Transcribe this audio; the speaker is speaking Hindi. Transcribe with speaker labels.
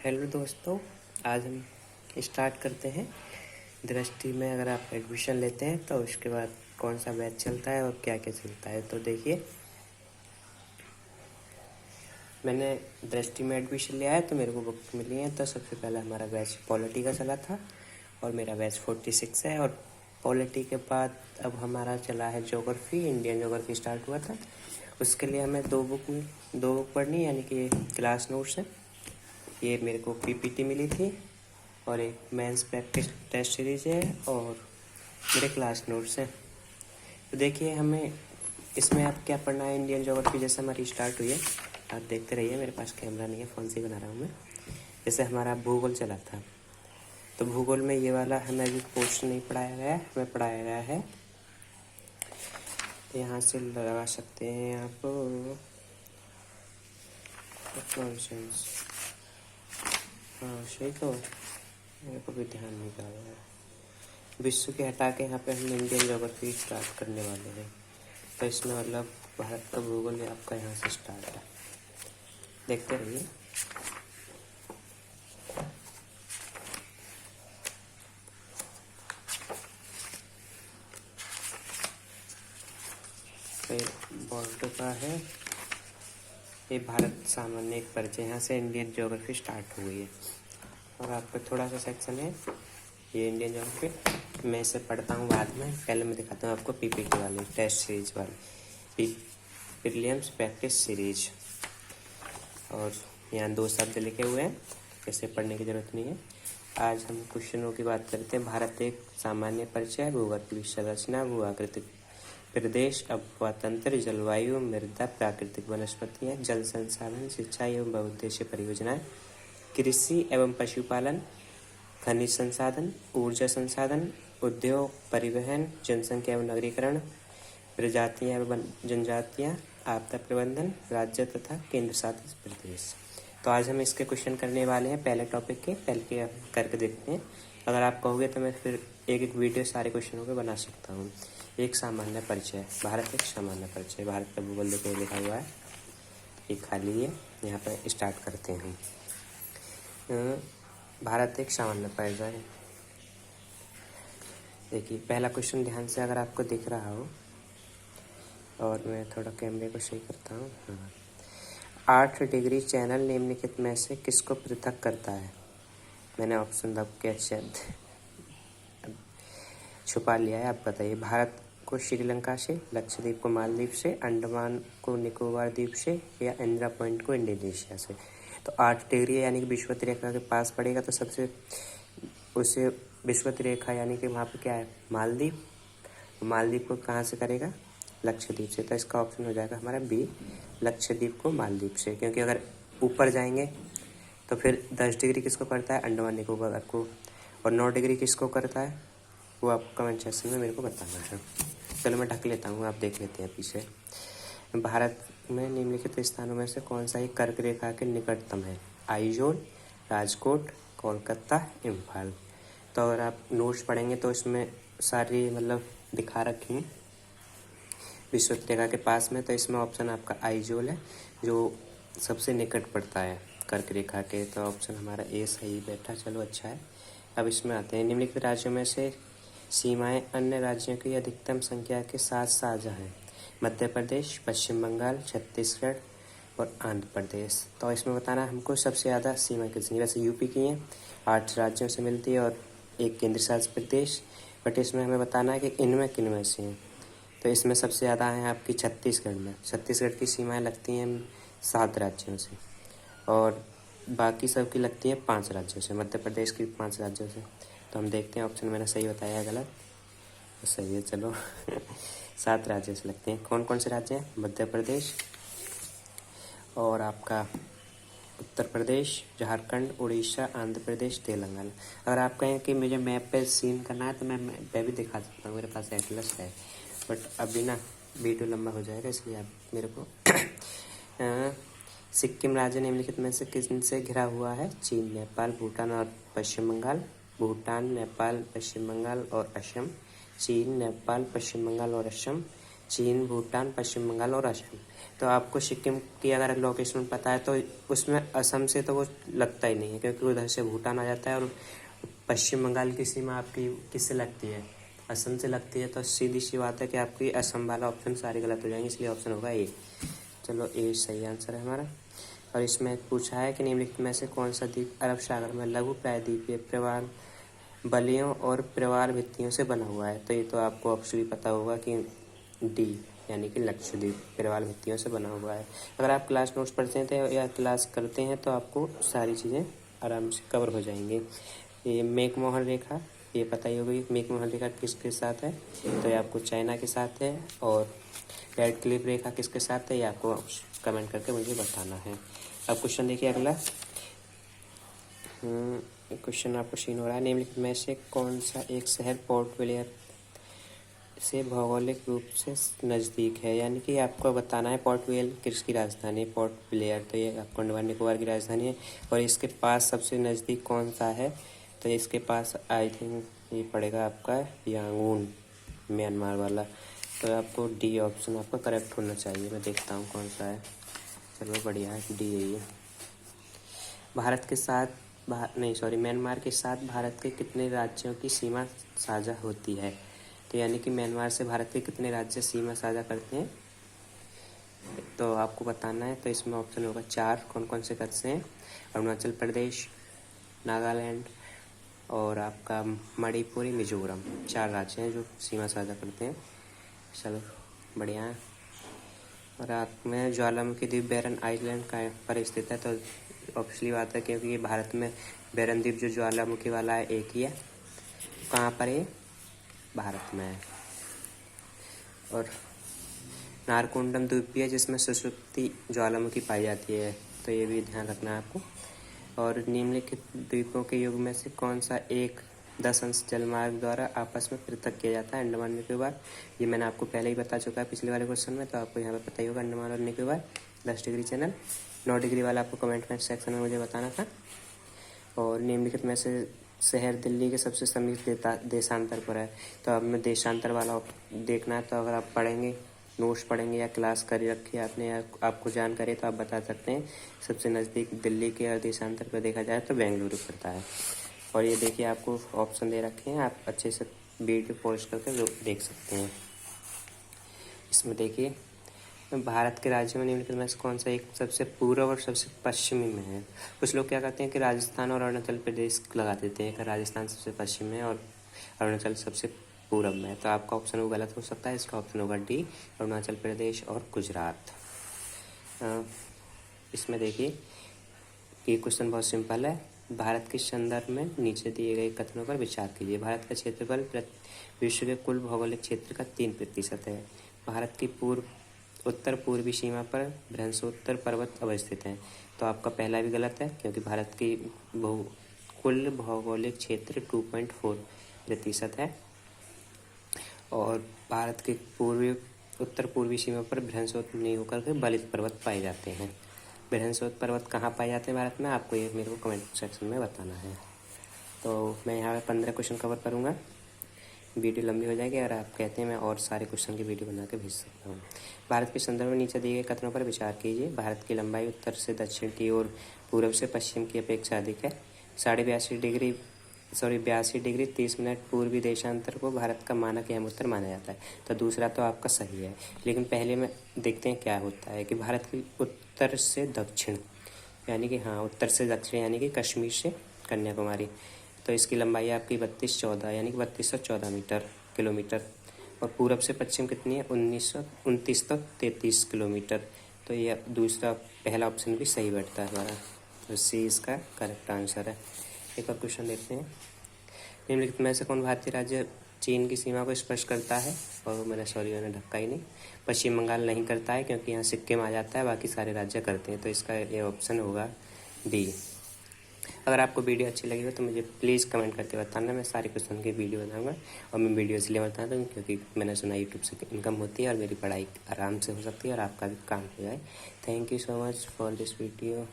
Speaker 1: हेलो दोस्तों, आज हम स्टार्ट करते हैं। दृष्टि में अगर आप एडमिशन लेते हैं तो उसके बाद कौन सा बैच चलता है और क्या क्या चलता है। तो देखिए, मैंने दृष्टि में एडमिशन लिया है तो मेरे को बुक मिली है। तो सबसे पहले हमारा बैच पॉलिटी का चला था और मेरा बैच 46 है। और पॉलिटी के बाद अब हमारा चला है ज्योग्राफी। इंडियन ज्योग्राफी स्टार्ट हुआ था, उसके लिए हमें दो बुक पढ़नी, यानी कि क्लास नोट्स है। ये मेरे को पीपीटी मिली थी और एक मेंस प्रैक्टिस टेस्ट सीरीज है और मेरे क्लास नोट्स हैं। तो देखिए, हमें इसमें आप क्या पढ़ना है। इंडियन ज्योग्राफी जैसे हमारी स्टार्ट हुई है, आप देखते रहिए। मेरे पास कैमरा नहीं है, फ़ोन से ही बना रहा हूँ मैं। जैसे हमारा भूगोल चला था, तो भूगोल में ये वाला हमें अभी पोर्शन नहीं पढ़ाया गया है, हमें पढ़ाया गया है। यहाँ से लगा सकते हैं आप नॉनसेंस। हाँ, सही तो मेरे को भी ध्यान नहीं आ रहा है। विश्व के हटा के यहाँ पे हम इंडियन ज्योग्राफी स्टार्ट करने वाले हैं। तो इसमें मतलब भारत का भूगोल आपका यहाँ से स्टार्ट है, देखते रहिए। बॉर्डर का है ये भारत सामान्य एक परिचय, यहाँ से इंडियन ज्योग्राफी स्टार्ट हुई है। और आपका थोड़ा सा सेक्शन है ये इंडियन ज्योग्राफी, मैं इसे पढ़ता हूँ बाद में। पहले मैं दिखाता हूँ आपको पीपीटी वाली टेस्ट सीरीज वाली प्रीलिम्स प्रैक्टिस सीरीज। और यहाँ 2 शब्द लिखे हुए हैं, इसे पढ़ने की ज़रूरत नहीं है। आज हम क्वेश्चनों की बात करते हैं। भारत एक सामान्य परिचय, भूगोल संरचना, भू आकृतिक प्रदेश, अपतंत्र, जलवायु, मृदा, प्राकृतिक वनस्पतियाँ, जल संसाधन, शिक्षा एवं बहुउद्देशीय परियोजनाएं, कृषि एवं पशुपालन, खनिज संसाधन, ऊर्जा संसाधन, उद्योग, परिवहन, जनसंख्या एवं नगरीकरण, प्रजातियाँ एवं जनजातियाँ, आपदा प्रबंधन, राज्य तथा केंद्र शासित प्रदेश। तो आज हम इसके क्वेश्चन करने वाले हैं पहले टॉपिक के। पहले हम करके देखते हैं। अगर आप कहोगे तो मैं फिर एक वीडियो सारे क्वेश्चनों पे बना सकता हूँ। एक सामान्य परिचय, भारत एक सामान्य परिचय। भारत का भूगोल देखिए लिखा हुआ है, ये खाली है। यहाँ पर स्टार्ट करते हैं। भारत एक सामान्य परिचय। देखिए, पहला क्वेश्चन ध्यान से अगर आपको दिख रहा हो, और मैं थोड़ा कैमरे को सही करता हूँ। हाँ, 8 डिग्री चैनल निम्नलिखित में से किसको पृथक करता है। मैंने ऑप्शन छुपा लिया है, आप बताइए। भारत को श्रीलंका से, लक्षद्वीप को मालदीव से, अंडमान को निकोबार द्वीप से, या इंदिरा पॉइंट को इंडोनेशिया से। तो 8 डिग्री यानी कि विषुवत रेखा के पास पड़ेगा, तो सबसे उसे विषुवत रेखा यानी कि वहाँ पे क्या है, मालदीव। मालदीव को कहाँ से करेगा, लक्षद्वीप से। तो इसका ऑप्शन हो जाएगा हमारा बी, लक्षद्वीप को मालदीव से। क्योंकि अगर ऊपर जाएंगे तो फिर 10 डिग्री किसको करता है, अंडमान निकोबार को। और 9 डिग्री किसको करता है, वो आप कमेंट सेक्शन में मेरे को बताना है। चलो मैं ढक लेता हूँ, आप देख लेते हैं पीछे। भारत में निम्नलिखित स्थानों में से कौन सा एक कर्क रेखा के निकटतम है। आइजोल, राजकोट, कोलकाता, इम्फाल। तो अगर आप नोट्स पढ़ेंगे तो इसमें सारी मतलब दिखा रखी हैं विषुवत रेखा के पास में। तो इसमें ऑप्शन आपका आइजोल है, जो सबसे निकट पड़ता है कर्क रेखा के। तो ऑप्शन हमारा ए सही बैठा, चलो अच्छा है। अब इसमें आते हैं। निम्नलिखित राज्यों में से सीमाएं अन्य राज्यों की अधिकतम संख्या के साथ साझा हैं। मध्य प्रदेश, पश्चिम बंगाल, छत्तीसगढ़ और आंध्र प्रदेश। तो इसमें बताना हमको सबसे ज़्यादा सीमा किसकी। वैसे यूपी की हैं, 8 राज्यों से मिलती है और एक केंद्र शासित प्रदेश। बट इसमें हमें बताना है कि इनमें किन में से हैं। तो इसमें सबसे ज़्यादा है आपकी छत्तीसगढ़ में। छत्तीसगढ़ की सीमाएँ लगती हैं 7 राज्यों से, और बाकी सब की लगती है 5 राज्यों से। मध्य प्रदेश की 5 राज्यों से। तो हम देखते हैं ऑप्शन मैंने सही बताया है गलत, तो सही है चलो। 7 राज्यों से लगते हैं। कौन कौन से राज्य हैं, मध्य प्रदेश और आपका उत्तर प्रदेश, झारखंड, उड़ीसा, आंध्र प्रदेश, तेलंगाना। अगर आप कहें कि मुझे मैप पे सीन करना है तो मैं मैप पे भी दिखा सकता हूँ, मेरे पास एटलस है। बट अभी ना वीडियो लंबा हो जाएगा, इसलिए आप मेरे को सिक्किम राज्य निम्नलिखित में से किससे घिरा हुआ है। चीन, नेपाल, भूटान और पश्चिम बंगाल। भूटान, नेपाल, पश्चिम बंगाल और असम। चीन, नेपाल, पश्चिम बंगाल और असम। चीन, भूटान, पश्चिम बंगाल और असम। तो आपको सिक्किम की अगर लोकेशन पता है तो उसमें असम से तो वो लगता ही नहीं है, क्योंकि उधर से भूटान आ जाता है। और पश्चिम बंगाल की सीमा आपकी किससे लगती है? असम से लगती है। तो सीधी सी बात है कि आपकी असम वाला ऑप्शन सारे गलत हो जाएंगे, इसलिए ऑप्शन होगा ए। चलो, ए सही आंसर है हमारा। और इसमें पूछा है कि निम्नलिखित में से कौन सा द्वीप अरब सागर में लघु प्रायद्वीपीय प्रवाल बलियों और प्रवाल भित्तियों से बना हुआ है? तो ये तो आपको ऑप्शन पता होगा कि डी, यानी कि लक्षद्वीप प्रवाल भित्तियों से बना हुआ है। अगर आप क्लास नोट्स पढ़ते थे या क्लास करते हैं तो आपको सारी चीज़ें आराम से कवर हो जाएंगी। ये मैकमोहन रेखा, ये पता ही होगी मैकमोहन रेखा किसके साथ है? तो ये आपको चाइना के साथ है। और रेड क्लिफ रेखा किसके साथ है? ये आपको कमेंट करके मुझे बताना है। अब क्वेश्चन देखिए अगला। क्वेश्चन आपको सीन हो रहा है, निम्नलिखित में से कौन सा एक शहर पोर्ट ब्लेयर से भौगोलिक रूप से नज़दीक है? यानी कि आपको बताना है पोर्ट ब्लेयर किसकी राजधानी है। पोर्ट ब्लेयर तो ये आपको अंडमान निकोबार की राजधानी है। और इसके पास सबसे नज़दीक कौन सा है? तो इसके पास आई थिंक ये पड़ेगा आपका यांगून, म्यांमार वाला। तो आपको डी ऑप्शन आपका करेक्ट होना चाहिए। मैं देखता हूँ कौन सा है। चलो बढ़िया है, डी है ये। भारत के साथ म्यांमार के साथ भारत के कितने राज्यों की सीमा साझा होती है? तो यानी कि म्यांमार से भारत के कितने राज्य सीमा साझा करते हैं, तो आपको बताना है। तो इसमें ऑप्शन होगा 4। कौन कौन से करते हैं? अरुणाचल प्रदेश, नागालैंड और आपका मणिपुर, मिजोरम। 4 राज्य हैं जो सीमा साझा करते हैं। चलो बढ़िया है। और रात में ज्वालामुखी द्वीप बैरन आइलैंड का पर स्थित है। तो ऑब्वियसली बात है, क्योंकि ये भारत में बैरन द्वीप जो ज्वालामुखी वाला है एक ही है। कहाँ पर है? भारत में है। और नारकोंडम द्वीप भी है जिसमें सुषुप्ति ज्वालामुखी पाई जाती है, तो ये भी ध्यान रखना है आपको। और निम्नलिखित द्वीपों के युग में से कौन सा एक 10 अंश जलमार्ग द्वारा आपस में पृथक किया जाता है? अंडमान निकोबार। ये मैंने आपको पहले ही बता चुका है पिछले वाले क्वेश्चन में, तो आपको यहाँ पर पता ही होगा अंडमान और निकोबार 10 डिग्री चैनल। 9 डिग्री वाला आपको कमेंट सेक्शन में मुझे बताना था। और निम्नलिखित में से शहर दिल्ली के सबसे समीप देशांतर पर है। तो अब मैं देशांतर वाला देखना है, तो अगर आप पढ़ेंगे, नोट्स पढ़ेंगे या क्लास कर रखी है आपने या आपको जानकारी है, तो आप बता सकते हैं सबसे नज़दीक दिल्ली के और देशांतर पर देखा जाए तो बेंगलुरु पड़ता है। और ये देखिए आपको ऑप्शन दे रखे हैं, आप अच्छे से वीडियो पॉज करके देख सकते हैं। इसमें देखिए भारत के राज्यों में निम्नलिखित में से कौन सा एक सबसे पूर्व और सबसे पश्चिमी में है? कुछ लोग क्या करते हैं कि राजस्थान और अरुणाचल प्रदेश लगा देते हैं कि राजस्थान सबसे पश्चिम में और अरुणाचल सबसे पूर्व में। तो आपका ऑप्शन वो गलत हो सकता है। इसका ऑप्शन होगा डी, अरुणाचल प्रदेश और गुजरात। इसमें देखिए ये क्वेश्चन बहुत सिंपल है। भारत के संदर्भ में नीचे दिए गए कथनों पर विचार कीजिए। भारत का क्षेत्रफल विश्व के कुल भौगोलिक क्षेत्र का 3% है। भारत की उत्तर पूर्वी सीमा पर बृहस्पति पर्वत अवस्थित हैं। तो आपका पहला भी गलत है, क्योंकि भारत की कुल भौगोलिक क्षेत्र 2.4% है। और भारत के उत्तर पूर्वी सीमा पर बृहस्पति नहीं होकर के बलित पर्वत पाए जाते हैं। बृहस्पति पर्वत कहाँ पाए जाते हैं भारत में, आपको ये मेरे को कमेंट सेक्शन में बताना है। तो मैं यहाँ पे 15 क्वेश्चन कवर करूँगा, वीडियो लंबी हो जाएगी। और आप कहते हैं मैं और सारे क्वेश्चन की वीडियो बना के भेज सकता हूँ। भारत के संदर्भ में नीचे दिए गए कथनों पर विचार कीजिए। भारत की लंबाई उत्तर से दक्षिण की ओर पूर्व से पश्चिम की अपेक्षा अधिक है। 82 डिग्री 30 मिनट पूर्वी देशांतर को भारत का मानक एवं उत्तर माना जाता है। तो दूसरा तो आपका सही है, लेकिन पहले में देखते हैं क्या होता है कि भारत की उत्तर से दक्षिण, यानी कि उत्तर से दक्षिण यानी कि कश्मीर से कन्याकुमारी, तो इसकी लंबाई आपकी 3214 यानी कि 3214 किलोमीटर। और पूरब से पश्चिम कितनी है? 2933 किलोमीटर। तो ये दूसरा पहला ऑप्शन भी सही बैठता है हमारा, तो सी इसका करेक्ट आंसर है। एक और क्वेश्चन देखते हैं। निम्नलिखित में से कौन भारतीय राज्य चीन की सीमा को स्पर्श करता है? और मैंने ढक्का ही नहीं, पश्चिम बंगाल नहीं करता है, क्योंकि यहाँ सिक्किम आ जाता है, बाकी सारे राज्य करते हैं। तो इसका ये ऑप्शन होगा डी। अगर आपको वीडियो अच्छी लगी हो तो मुझे प्लीज़ कमेंट करके बताना, मैं सारे क्वेश्चन की वीडियो बनाऊंगा। और मैं वीडियो इसलिए बताता हूँ क्योंकि मैंने सुना यूट्यूब से इनकम होती है और मेरी पढ़ाई आराम से हो सकती है और आपका भी काम हो जाए। Thank you so much for this video.